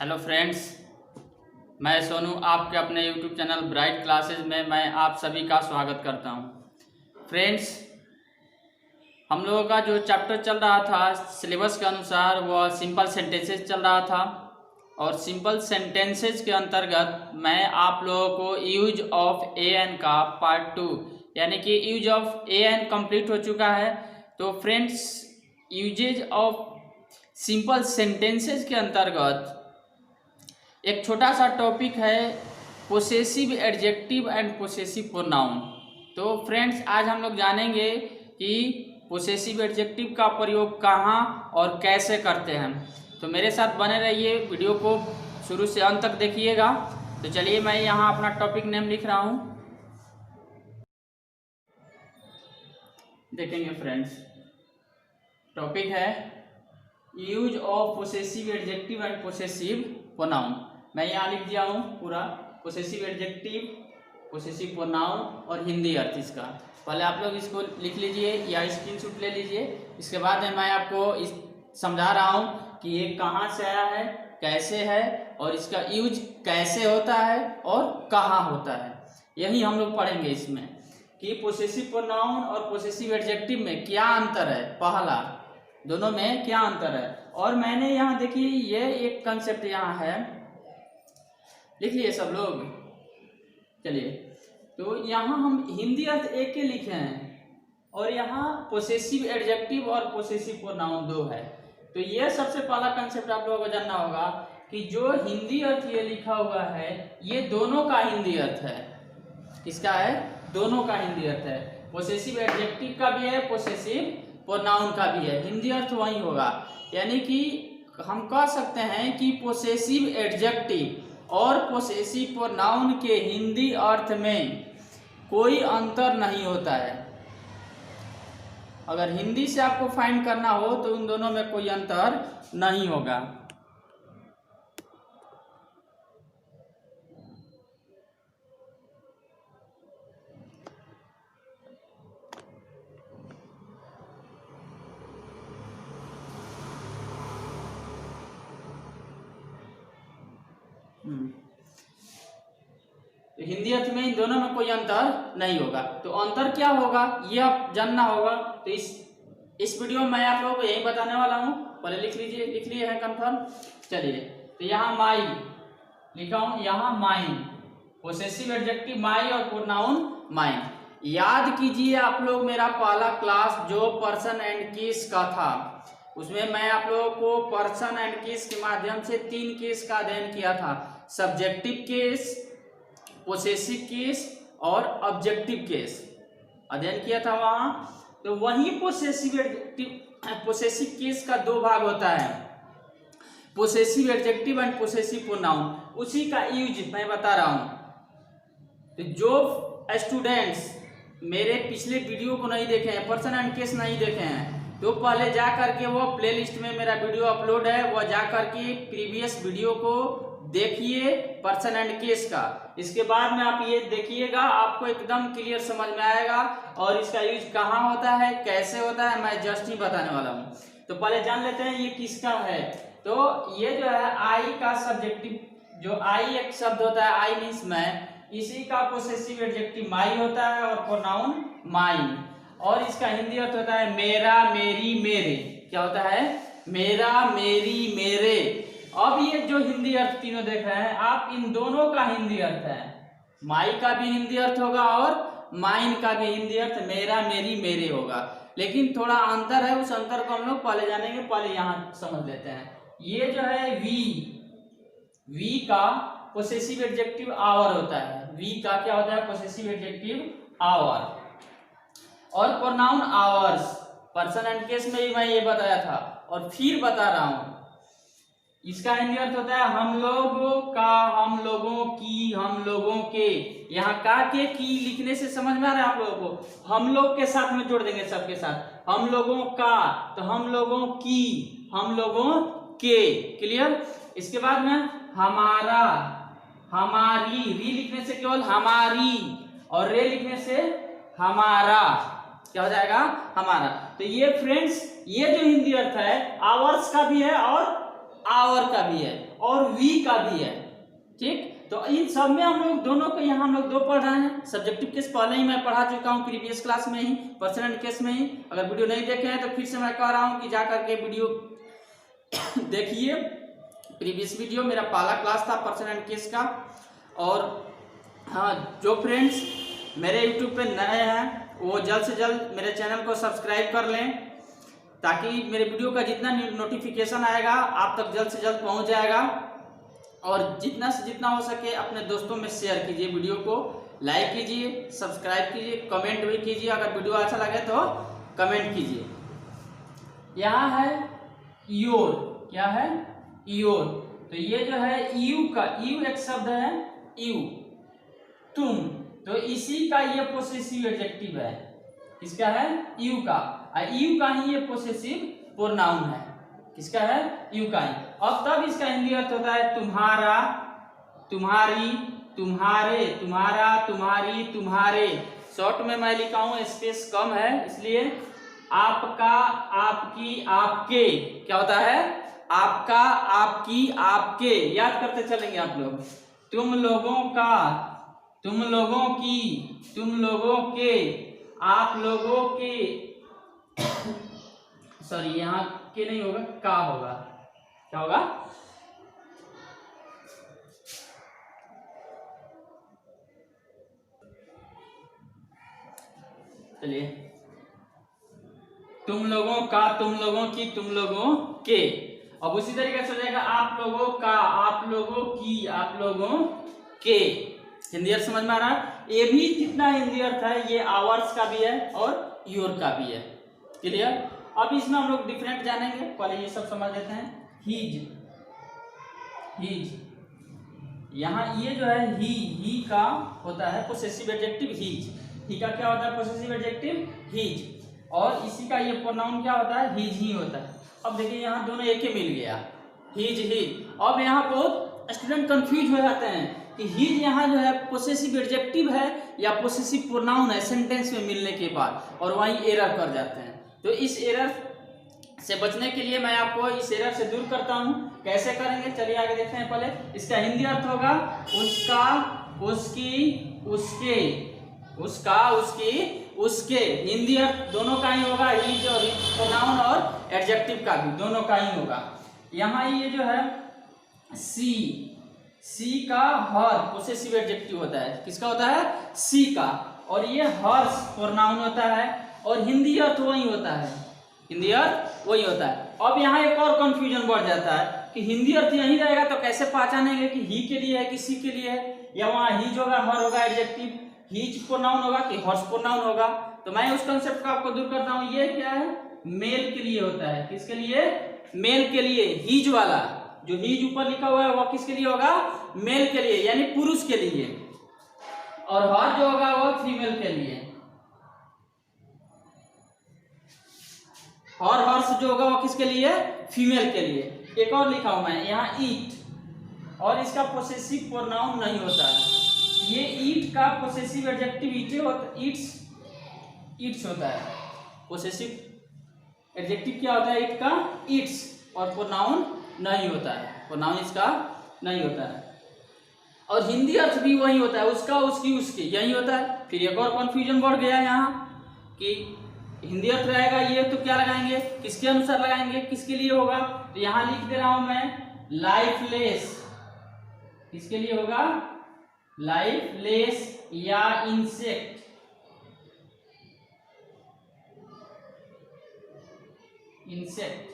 Hello friends, मैं सोनू आपके अपने यूट्यूब चैनल ब्राइट क्लासेज में मैं आप सभी का स्वागत करता हूं। फ्रेंड्स, हम लोगों का जो चैप्टर चल रहा था सिलेबस के अनुसार वह सिंपल सेंटेंसेस चल रहा था और सिंपल सेंटेंसेस के अंतर्गत मैं आप लोगों को यूज ऑफ ए एन का पार्ट 2 यानी कि use of a an complete हो चुका है। तो friends, usages of simple sentences के अंतर्गत एक छोटा सा टॉपिक है possessive adjective and possessive pronoun. तो फ्रेंड्स, आज हम लोग जानेंगे कि पोसेसिव एडजेक्टिव का प्रयोग कहाँ और कैसे करते हैं। तो मेरे साथ बने रहिए, वीडियो को शुरू से अंत तक देखिएगा। तो चलिए मैं यहाँ अपना टॉपिक नेम लिख रहा हूँ, देखेंगे फ्रेंड्स। टॉपिक है use of possessive adjective and possessive pronoun. मैं यहाँ लिख दिया हूँ पूरा पोसेसिव एडजेक्टिव, पोसेसिव प्रोनाउन और हिंदी अर्थ इसका। पहले आप लोग इसको लिख लीजिए या स्क्रीनशॉट ले लीजिए। इसके बाद मैं आपको समझा रहा हूँ कि ये कहाँ से आया है, कैसे है और इसका यूज कैसे होता है और कहाँ होता है। यही हम लोग पढ़ेंगे इसमें कि पोसेसिव प्रोनाउन और पोसेसिव एडजेक्टिव में क्या अंतर है, पहला दोनों में क्या अंतर है। और मैंने यहाँ देखिए ये एक कंसेप्ट यहाँ है, लिख लिए सब लोग। चलिए, तो यहाँ हम हिंदी अर्थ एक के लिखे हैं और यहाँ पोसेसिव एडजेक्टिव और पोसेसिव प्रोनाउन दो है। तो ये सबसे पहला कंसेप्ट आप लोगों को जानना होगा कि जो हिंदी अर्थ ये लिखा हुआ है ये दोनों का हिंदी अर्थ है। किसका है? दोनों का हिंदी अर्थ है। पोसेसिव एडजेक्टिव का भी है, पोसेसिव प्रोनाउन का भी है। हिंदी अर्थ वही होगा, यानी कि हम कह सकते हैं कि पोसेसिव एडजेक्टिव और पोसेसिव प्रोनाउन के हिंदी अर्थ में कोई अंतर नहीं होता है। अगर हिंदी से आपको फाइंड करना हो तो उन दोनों में कोई अंतर नहीं होगा। तो हिंदी अर्थ में इन दोनों में कोई अंतर नहीं होगा। तो अंतर क्या होगा ये आप जानना होगा। तो इस वीडियो में मैं आप लोगों को यही बताने वाला हूँ। पहले लिख लीजिए, लिख लिए है कंफर्म। चलिए, तो यहाँ माई लिखा हूँ, यहाँ माइन, पोसेसिव एडजेक्टिव माई और प्रोनाउन माइन। याद कीजिए आप लोग मेरा पहला क्लास जो पर्सन एंड केस का था, उसमें मैं आप लोगों को पर्सन एंड केस के माध्यम से 3 केस का अध्ययन किया था। सब्जेक्टिव केस, पोसेसिव केस और ऑब्जेक्टिव केस अध्ययन किया था वहां। तो वही पोसेसिव केस का 2 भाग होता है, possessive adjective and possessive pronoun. उसी का यूज मैं बता रहा हूं। तो जो स्टूडेंट्स मेरे पिछले वीडियो को नहीं देखे हैं, पर्सन एंड केस नहीं देखे हैं, तो पहले जा करके वो प्लेलिस्ट में मेरा वीडियो अपलोड है, वह जा करके प्रीवियस वीडियो को देखिए पर्सन एंड केस का। इसके बाद में आप ये देखिएगा, आपको एकदम क्लियर समझ में आएगा और इसका यूज कहाँ होता है, कैसे होता है, मैं जस्ट ही बताने वाला हूँ। तो पहले जान लेते हैं ये किसका है। तो ये जो है आई का सब्जेक्टिव, जो आई एक शब्द होता है, आई मीन्स मैं, इसी का पोसेसिव एडजेक्टिव माई होता है और प्रोनाउन माइन। और इसका हिंदी अर्थ होता है मेरा, मेरी, मेरे। क्या होता है? मेरा, मेरी, मेरे। अब ये जो हिंदी अर्थ तीनों देख रहे हैं आप, इन दोनों का हिंदी अर्थ है। माई का भी हिंदी अर्थ होगा और माइन का भी हिंदी अर्थ मेरा, मेरी, मेरे होगा। लेकिन थोड़ा अंतर है, उस अंतर को हम लोग पहले जानेंगे। पहले यहाँ समझ लेते हैं। ये जो है वी का पोसेसिव एडजेक्टिव आवर होता है। वी का क्या होता है? Possessive adjective our. और pronoun ours, person and case में भी मैं ये बताया था और फिर बता रहा हूं। इसका हिंदी अर्थ होता है हम लोगों का, हम लोगों की, हम लोगों के। यहाँ का के की लिखने से समझ में आ रहा है आप लोगों को? हम लोग के साथ में जोड़ देंगे, सबके साथ। हम लोगों का, तो हम लोगों की, हम लोगों के। क्लियर? इसके बाद में हमारा, हमारी, री लिखने से केवल हमारी और रे लिखने से हमारा। क्या हो जाएगा? हमारा। तो ये फ्रेंड्स, ये जो हिंदी अर्थ है आवर्स का भी है और आवर का भी है। और वी का भी है। ठीक, तो इन सब में हम लोग दोनों को यहाँ हम लोग दो पढ़ रहे हैं। सब्जेक्टिव केस पहले ही मैं पढ़ा चुका हूँ प्रीवियस क्लास में ही, पर्सन एंड केस में ही। अगर वीडियो नहीं देखे हैं तो फिर से मैं कह रहा हूँ कि जा करके वीडियो देखिए। प्रीवियस वीडियो मेरा पहला क्लास था पर्सन एंड केस का। और हाँ, जो फ्रेंड्स मेरे यूट्यूब पे नए हैं वो जल्द से जल्द मेरे चैनल को सब्सक्राइब कर लें, ताकि मेरे वीडियो का जितना नोटिफिकेशन आएगा आप तक जल्द से जल्द पहुंच जाएगा। और जितना से जितना हो सके अपने दोस्तों में शेयर कीजिए, वीडियो को लाइक कीजिए, सब्सक्राइब कीजिए, कमेंट भी कीजिए। अगर वीडियो अच्छा लगे तो कमेंट कीजिए। यहाँ है योर, क्या है योर। तो ये जो है यू का, यू एक शब्द है यू, तुम, तो इसी का ये पोसेसिव एडजेक्टिव है। किसका है? यू का। यू का ही ये पोसेसिव प्रोनाउन है। किसका है? यू का ही। अब तब इसका हिंदी अर्थ होता है तुम्हारा, तुम्हारी, तुम्हारे, तुम्हारा, तुम्हारी, तुम्हारे। शॉर्ट में मैं लिखा हूं, स्पेस कम है इसलिए। आपका, आपकी, आपके, क्या होता है? आपका, आपकी, आपके, याद करते चलेंगे आप लोग। तुम लोगों का, तुम लोगों की, तुम लोगों के, आप लोगों के, सॉरी यहाँ के नहीं होगा, का होगा। क्या होगा? चलिए, तुम लोगों का, तुम लोगों की, तुम लोगों के। अब उसी तरीके से हो जाएगा आप लोगों का, आप लोगों की, आप लोगों के। हिंदी अर्थ समझ में आ रहा है? ये भी जितना हिंदी अर्थ है ये आवर्स का भी है और योर का भी है। क्लियर? अब इसमें हम लोग डिफरेंट जानेंगे, पहले ये सब समझ लेते हैं। हीज, हीज, यहाँ ये जो है ही का होता है पोसेसिव एडजेक्टिव हीज। ही का क्या होता है? Possessive adjective his. और इसी का ये प्रोनाउन क्या होता है? हीज ही होता है। अब देखिए यहाँ दोनों एक ही मिल गया, हीज ही। अब यहाँ बहुत स्टूडेंट कंफ्यूज हो जाते हैं कि हीज यहाँ जो है पोसेसिव एडजेक्टिव है या पोसेसिव प्रोनाउन है सेंटेंस में मिलने के बाद, और वहीं एरर कर जाते हैं। तो इस एरर से बचने के लिए मैं आपको इस एरर से दूर करता हूँ। कैसे करेंगे चलिए आगे देखते हैं। पहले इसका हिंदी अर्थ होगा उसका, उसकी, उसके, उसका, उसकी, उसके। हिंदी अर्थ दोनों का ही होगा, हीज और प्रोनाउन और एडजेक्टिव का भी दोनों का ही होगा। यहाँ ये जो है सी, सी का हर पोसेसिव एडजेक्टिव होता है। किसका होता है? सी का। और ये हर्ष प्रोनाउन होता है और हिंदी अर्थ वही होता है, हिंदी अर्थ वही होता है। अब यहाँ एक और कंफ्यूजन बढ़ जाता है कि हिंदी अर्थ यही रहेगा तो कैसे पहचानेंगे कि ही के लिए है कि सी के लिए है, या वहाँ हीज होगा, हर होगा एडजेक्टिव, हीज प्रोनाउन होगा कि हर्ष प्रोनाउन होगा। तो मैं उस कंसेप्ट को आपको दूर करता हूँ। ये क्या है? मेल के लिए होता है। किसके लिए? मेल के लिए। हीज वाला जो हीज ऊपर लिखा हुआ है वो किसके लिए होगा? मेल के लिए, यानी पुरुष के लिए। और हर जो होगा वो फीमेल के लिए। और हर्ष जो होगा वो किसके लिए? फीमेल के लिए। एक और लिखा हूं मैं यहाँ ईट, और इसका पोसेसिव प्रोनाउन नहीं होता है। ये ईट का पोसेसिव एडजेक्टिव ईटे होता, ईट्स, ईट्स होता है। पोसेसिव एडजेक्टिव क्या होता है? ईट का ईट्स, और प्रोनाउन नहीं होता है, प्रोनाउन इसका नहीं होता है। और हिंदी अर्थ भी वही होता है, उसका, उसकी, उसके, यही होता है। फिर एक और कंफ्यूजन बढ़ गया यहाँ कि हिंदी अर्थ रहेगा ये तो क्या लगाएंगे, किसके अनुसार लगाएंगे, किसके लिए होगा? तो यहाँ लिख दे रहा हूं मैं लाइफलेस। किसके लिए होगा? लाइफलेस या इंसेक्ट। इंसेक्ट,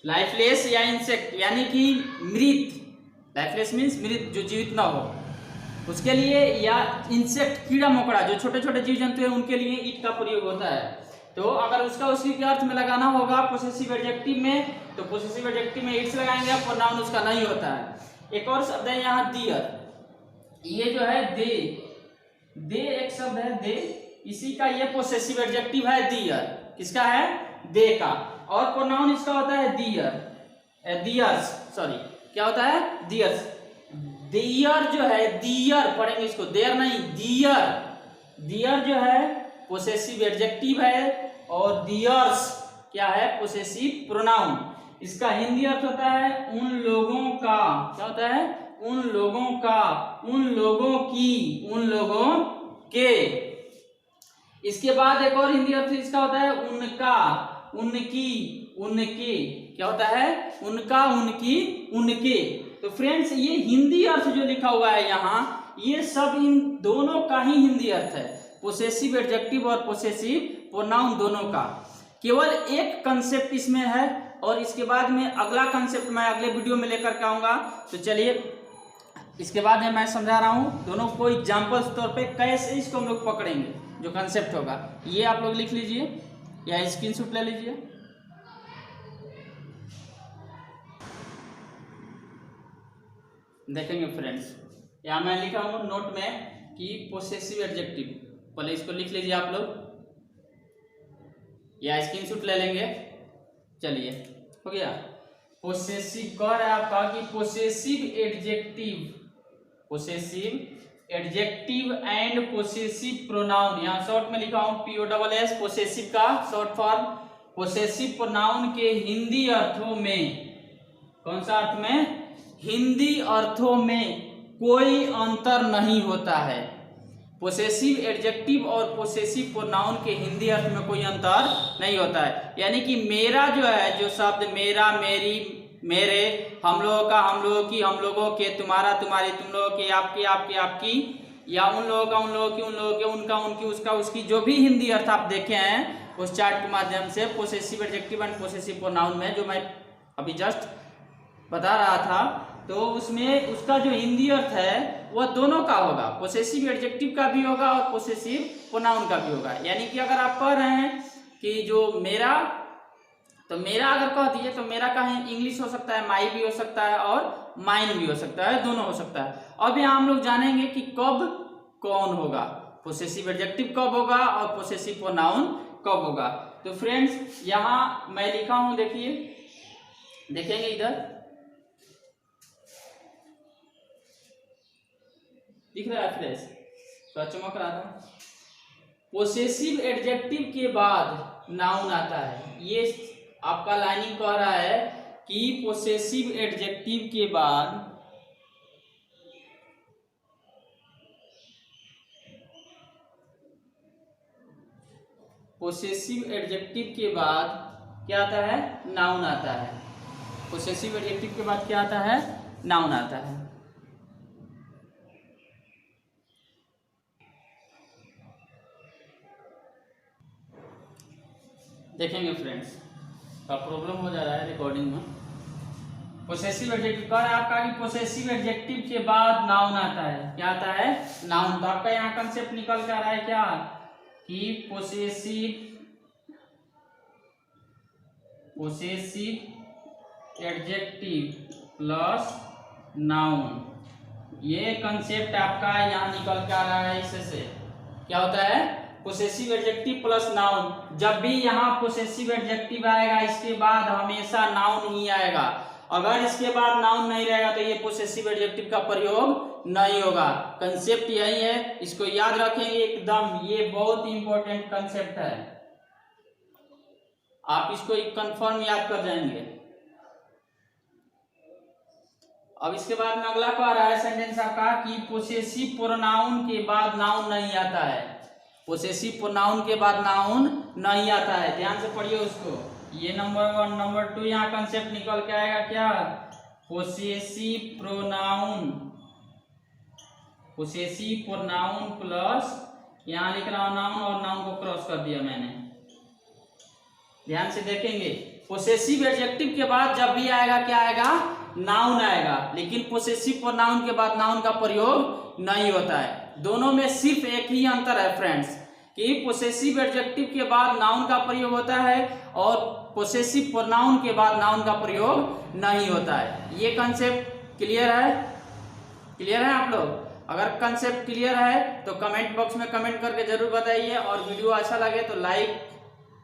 लाइफलेस या इंसेक्ट यानी कि मृत। लाइफलेस मीन्स मृत, जो जीवित ना हो, उसके लिए, या इंसेक्ट कीड़ा मकोड़ा जो छोटे छोटे जीव जंतु हैं उनके लिए ईट का प्रयोग होता है। तो अगर उसका उसी के अर्थ में लगाना होगा पोसेसिव एडजेक्टिव में, तो पोसेसिव एडजेक्टिव में ईट्स लगाएंगे, प्रोनाउन उसका नहीं होता है। एक और शब्द है यहाँ दियर। ये जो है दे, दे एक शब्द है दे, इसी का ये पोसेसिव एडजेक्टिव है दियर। किसका है? दे का। और प्रोनाउन इसका होता है दियर, दियर्स, सॉरी क्या होता है? दियर्स। दियर जो है, दियर पढ़ेंगे इसको, देयर नहीं, दियर। दियर जो है पोसेसिव एडजेक्टिव है और दियर्स क्या है? Possessive pronoun. इसका हिंदी अर्थ होता है उन लोगों का, क्या होता है? उन लोगों का, उन लोगों की, उन लोगों के। इसके बाद एक और हिंदी अर्थ इसका होता है उनका, उनकी, उनके, क्या होता है? उनका, उनकी, उनके। तो फ्रेंड्स ये हिंदी अर्थ जो लिखा हुआ है यहाँ, ये सब इन दोनों का ही हिंदी अर्थ है, पोसेसिव एडजेक्टिव और पोसेसिव प्रोनाउन दोनों का। केवल एक कंसेप्ट इसमें है और इसके बाद में अगला कंसेप्ट मैं अगले वीडियो में लेकर के आऊंगा। तो चलिए इसके बाद में मैं समझा रहा हूँ दोनों को एग्जाम्पल्स तौर पे कैसे इसको हम लोग पकड़ेंगे, जो कंसेप्ट होगा। ये आप लोग लिख लीजिए या स्क्रीनशॉट ले लीजिए। देखेंगे फ्रेंड्स, यहाँ मैं लिखा हूँ नोट में कि पोसेसिव एडजेक्टिव, पहले इसको लिख लीजिए आप लोग या स्क्रीनशॉट ले लेंगे। चलिए हो गया। पोसेसिव कह रहा है आपका कि possessive adjective, possessive adjective and possessive pronoun, यहाँ शॉर्ट में लिखा हूँ POSS, पोसेसिव का शॉर्ट फॉर्म। पोसेसिव प्रोनाउन के हिंदी अर्थों में, कौन सा अर्थ में? हिंदी अर्थों में कोई अंतर नहीं होता है। पोसेसिव एडजेक्टिव और पोसेसिव प्रोनाउन के हिंदी अर्थ में कोई अंतर नहीं होता है। यानी कि मेरा जो है, जो शब्द मेरा, मेरी, मेरे, हम लोगों का, हम लोगों की, हम लोगों के, तुम्हारा, तुम्हारी, तुम लोगों के, आपकी, आपकी, आपकी, या उन लोगों का, उन लोगों की, उन लोगों के, उनका, उनकी, उसका, उसकी, जो भी हिंदी अर्थ आप देखे हैं उस चार्ट के माध्यम से possessive adjective and possessive pronoun में, जो मैं अभी जस्ट बता रहा था, तो उसमें उसका जो हिंदी अर्थ है वह दोनों का होगा, पोसेसिव एडजेक्टिव का भी होगा और पोसेसिव प्रोनाउन का भी होगा। यानी कि अगर आप कह रहे हैं कि जो मेरा, तो मेरा अगर कह दीजिए तो मेरा का इंग्लिश हो सकता है, माई भी हो सकता है और माइन भी हो सकता है, दोनों हो सकता है। अब यहाँ हम लोग जानेंगे कि कब कौन होगा, पोसेसिव एडजेक्टिव कब होगा और पोसेसिव प्रोनाउन कब होगा। तो फ्रेंड्स यहाँ मैं लिखा हूं, देखिए, देखेंगे इधर दिख रहा है फ्रेंड्स, तो चमक रहा था। पोसेसिव एडजेक्टिव के बाद नाउन आता है। ये आपका लाइनिंग कह रहा है कि पोसेसिव एडजेक्टिव के बाद क्या आता है? नाउन आता है। पोसेसिव एडजेक्टिव के बाद क्या आता है? नाउन आता है। देखेंगे फ्रेंड्स, का प्रॉब्लम हो जा रहा है रिकॉर्डिंग में। पोसेसिव एडजेक्टिव कह रहा है आपका कि पोसेसिव एडजेक्टिव के बाद नाउन आता है। क्या आता है? नाउन। तो आपका यहाँ कंसेप्ट निकल कर आ रहा है क्या कि पोसेसिव एडजेक्टिव प्लस नाउन, ये कंसेप्ट आपका यहाँ निकल के आ रहा है। इससे क्या होता है? Possessive adjective plus noun. जब भी यहाँ पोसेसिव एडजेक्टिव आएगा इसके बाद हमेशा नाउन ही आएगा। अगर इसके बाद नाउन नहीं रहेगा तो ये पोसेसिव एडजेक्टिव का प्रयोग नहीं होगा। कंसेप्ट यही है, इसको याद रखेंगे एकदम, ये बहुत इंपॉर्टेंट कंसेप्ट है, आप इसको एक कंफर्म याद कर जाएंगे। अब इसके बाद में अगला कह रहा है सेंटेंस आपका कि पोसेसिव प्रोनाउन के बाद नाउन नहीं आता है। पोसेसिव प्रोनाउन के बाद नाउन नहीं आता है, ध्यान से पढ़िए उसको। ये नंबर 1। नंबर 2 यहाँ कंसेप्ट निकल के आएगा क्या? Possessive pronoun, possessive pronoun plus, यहाँ लिख रहा हूं नाउन और नाउन को क्रॉस कर दिया मैंने, ध्यान से देखेंगे। पोसेसिव एडजेक्टिव के बाद जब भी आएगा क्या आएगा? नाउन आएगा। लेकिन पोसेसिव प्रोनाउन के बाद नाउन का प्रयोग नहीं होता है। दोनों में सिर्फ एक ही अंतर है फ्रेंड्स, कि पोसेसिव एडजेक्टिव के बाद नाउन का प्रयोग होता है और पोसेसिव प्रोनाउन के बाद नाउन का प्रयोग नहीं होता है। ये कंसेप्ट क्लियर है? क्लियर है आप लोग? अगर कंसेप्ट क्लियर है तो कमेंट बॉक्स में कमेंट करके जरूर बताइए, और वीडियो अच्छा लगे तो लाइक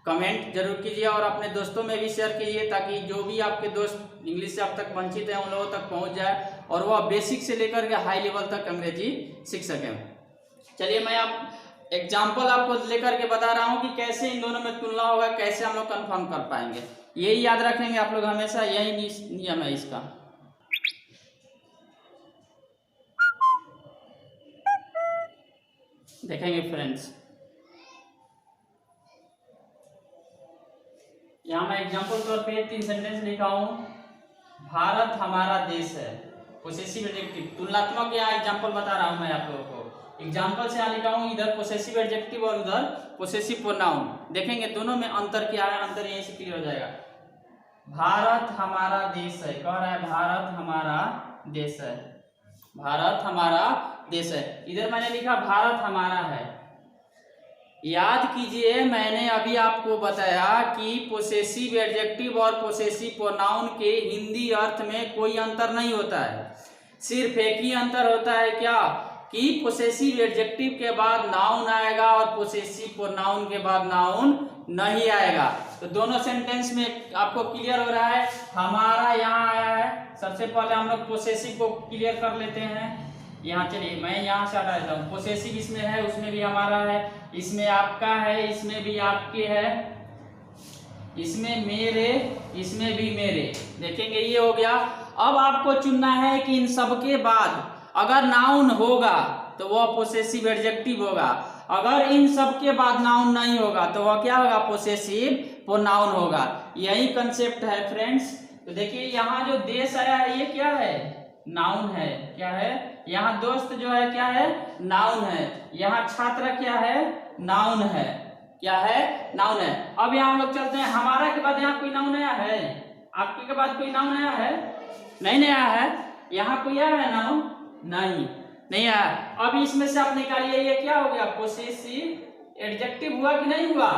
कमेंट जरूर कीजिए और अपने दोस्तों में भी शेयर कीजिए, ताकि जो भी आपके दोस्त इंग्लिश से अब तक वंचित हैं उन लोगों तक पहुंच जाए और वह बेसिक से लेकर के हाई लेवल तक अंग्रेजी सीख सकें। चलिए मैं आप एग्जाम्पल आपको लेकर के बता रहा हूं कि कैसे इन दोनों में तुलना होगा, कैसे हम लोग कंफर्म कर पाएंगे। यही याद रखेंगे आप लोग हमेशा, यही नियम है इसका। देखेंगे फ्रेंड्स, यहाँ मैं एग्जाम्पल तौर पे 3 सेंटेंस लिखा हूं। भारत हमारा देश है, पोसेसिव एडजेक्टिव। तुलनात्मक यहाँ एग्जाम्पल बता रहा हूं मैं आप लोगों को। एग्जाम्पल से यहाँ लिखा हूं, इधर पोसेसिव एडजेक्टिव और उधर पोसेसिव प्रोनाउन। देखेंगे दोनों में अंतर क्या है, अंतर यहीं से क्लियर हो जाएगा। भारत हमारा देश है, कह रहा है भारत हमारा देश है, भारत हमारा देश है। इधर मैंने लिखा भारत हमारा है। याद कीजिए मैंने अभी आपको बताया कि पोसेसिव एडजेक्टिव और पोसेसिव प्रोनाउन के हिंदी अर्थ में कोई अंतर नहीं होता है। सिर्फ एक ही अंतर होता है, क्या कि पोसेसिव एडजेक्टिव के बाद नाउन आएगा और पोसेसिव प्रोनाउन के बाद नाउन नहीं आएगा। तो दोनों सेंटेंस में आपको क्लियर हो रहा है। हमारा यहाँ आया है, सबसे पहले हम लोग पोसेसिव को क्लियर कर लेते हैं। यहाँ चलिए मैं यहाँ से हटा देता हूँ। पोसेसिव इसमें है, उसमें भी हमारा है, इसमें आपका है, इसमें भी आपके है, इसमें मेरे, इसमें भी मेरे। देखेंगे ये हो गया। अब आपको चुनना है कि इन सब के बाद अगर नाउन होगा तो वह पोसेसिव एडजेक्टिव होगा, अगर इन सब के बाद नाउन नहीं होगा तो वह क्या होगा, पोसेसिव प्रोनाउन होगा। यही कंसेप्ट है फ्रेंड्स। तो देखिए यहाँ जो देश आया है ये क्या है, नाउन है। क्या है, यहाँ दोस्त जो है क्या है, नाउन है। यहाँ छात्र क्या है, नाउन है। क्या है, नाउन है। अब यहाँ हम लोग चलते हैं, हमारा के बाद यहाँ कोई नाउन आया है, आपके के बाद कोई नाउन आया है, नहीं आया है। यहाँ कोई आया है नाउन, नहीं आया। अब इसमें से आप निकालिए, ये क्या हो गया, पोसेसिव एडजेक्टिव हुआ कि नहीं हुआ,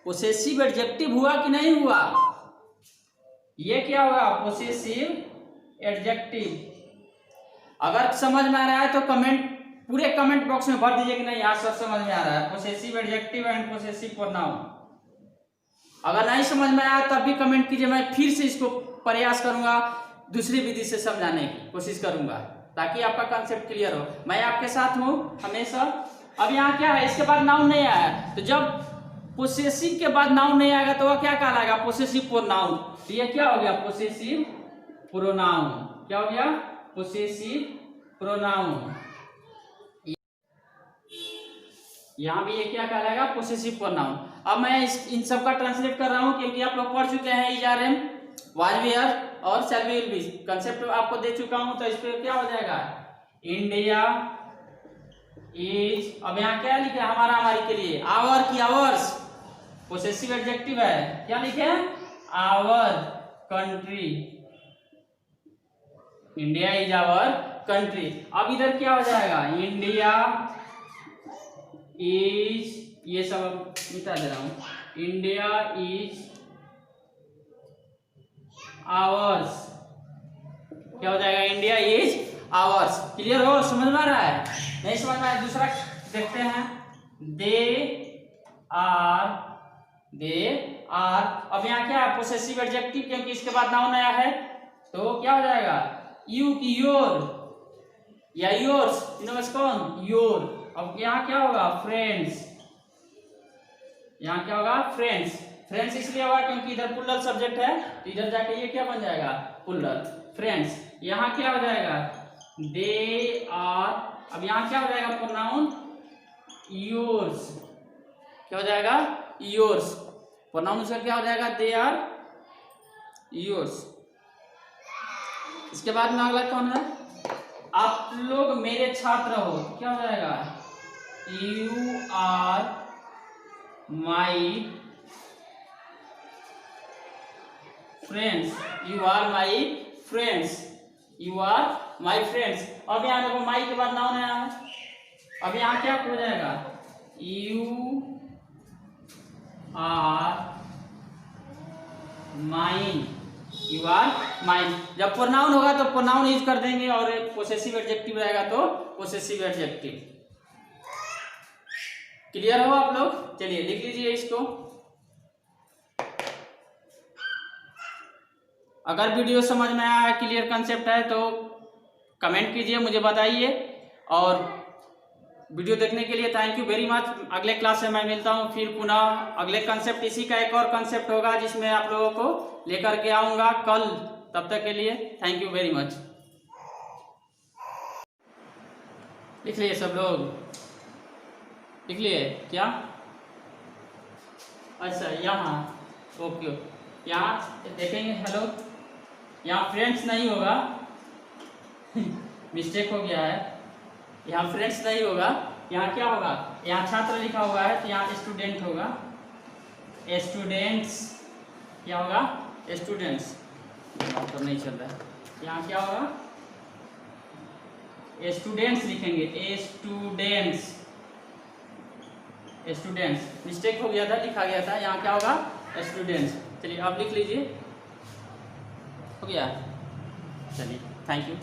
पोसेसिव एडजेक्टिव हुआ कि नहीं हुआ, ये क्या होगा, पोसेसिव एडजेक्टिव। अगर समझ में आ रहा है तो कमेंट, पूरे कमेंट बॉक्स में भर दीजिए कि नहीं यार सब समझ में आ रहा है, possessive adjective and possessive pronoun. अगर नहीं समझ में आया तब भी कमेंट कीजिए, मैं फिर से इसको प्रयास करूंगा, दूसरी विधि से समझाने की कोशिश करूंगा ताकि आपका कंसेप्ट क्लियर हो। मैं आपके साथ हूं हमेशा। अब यहाँ क्या है, इसके बाद नाउन नहीं आया, तो जब पोसेसिव के बाद नाउन नहीं आएगा तो वह क्या कहलाएगा, पोसेसिव प्रोनाउन। तो ये क्या हो गया, पोसेसिव प्रोनाउन। क्या हो गया, पोसेसिव प्रोनाउन। यहाँ भी ये क्या कहलाएगा, पोसेसिव प्रोनाउन। अब मैं इन सब का ट्रांसलेट कर रहा हूँ क्योंकि आप लोग पढ़ चुके हैं is are am, was were और shall be will be concept आपको दे चुका हूँ। तो इस पे क्या हो जाएगा, इंडिया इज, अब यहाँ क्या लिखे, हमारा, हमारी के लिए, आवर की आवर्स पोसेसिव एडजेक्टिव है, क्या लिखे, our country, India is our country. अब इधर क्या हो जाएगा, इंडिया इज, ये सब मिटा दे रहा हूं, इंडिया इज आवर्स। क्या हो जाएगा, इंडिया इज आवर्स। क्लियर हो, समझ में आ रहा है, नहीं समझ में आया दूसरा देखते हैं, दे आर, अब यहाँ क्या है, पोसेसिव एडजेक्टिव क्योंकि इसके बाद नाउन आया है तो क्या हो जाएगा, यू की योर या योर्स, कौन, योर। अब यहाँ क्या होगा, फ्रेंड्स, यहाँ क्या होगा, फ्रेंड्स। फ्रेंड्स इसलिए होगा क्योंकि इधर प्लूरल सब्जेक्ट है, तो इधर जाके ये क्या बन जाएगा, प्लूरल, फ्रेंड्स। यहाँ क्या हो जाएगा, दे आर, अब यहाँ क्या हो जाएगा, प्रोनाउन योर्स। क्या हो जाएगा, योर्स, प्रोनाउन उसका क्या हो जाएगा, दे आर योर्स। इसके बाद में अगला कौन है, आप लोग मेरे छात्र हो, क्या हो जाएगा, you are my friends, you are my friends, you are my friends. अब यहाँ देखो माई के बाद नाउन आया है, अब यहाँ क्या हो जाएगा, you are mine, you are mine. जब प्रोनाउन होगा तो प्रोनाउन यूज कर देंगे और पोसेसिव एडजेक्टिव रहेगा तो पोसेसिव एडजेक्टिव। क्लियर हो आप लोग, चलिए लिख लीजिए इसको। अगर वीडियो समझ में आया, क्लियर कंसेप्ट है तो कमेंट कीजिए, मुझे बताइए। और वीडियो देखने के लिए थैंक यू वेरी मच। अगले क्लास से मैं मिलता हूँ फिर पुनः। अगले कंसेप्ट इसी का एक और कंसेप्ट होगा जिसमें आप लोगों को लेकर के आऊँगा कल। तब तक के लिए थैंक यू वेरी मच। लिख लिए सब लोग? लिख लिए क्या? अच्छा यहाँ ओके, यहाँ देखेंगे। हेलो, यहाँ फ्रेंड्स नहीं होगा मिस्टेक हो गया है, यहाँ फ्रेंड्स नहीं होगा। यहाँ क्या होगा? यहाँ छात्र लिखा हुआ है तो यहाँ स्टूडेंट होगा। स्टूडेंट्स क्या होगा? स्टूडेंट्स तो नहीं चल रहा है। यहाँ क्या होगा? स्टूडेंट्स लिखेंगे। स्टूडेंट्स, स्टूडेंट्स मिस्टेक हो गया था, लिखा गया था। यहाँ क्या होगा? स्टूडेंट्स। चलिए आप लिख लीजिए। हो गया? चलिए थैंक यू।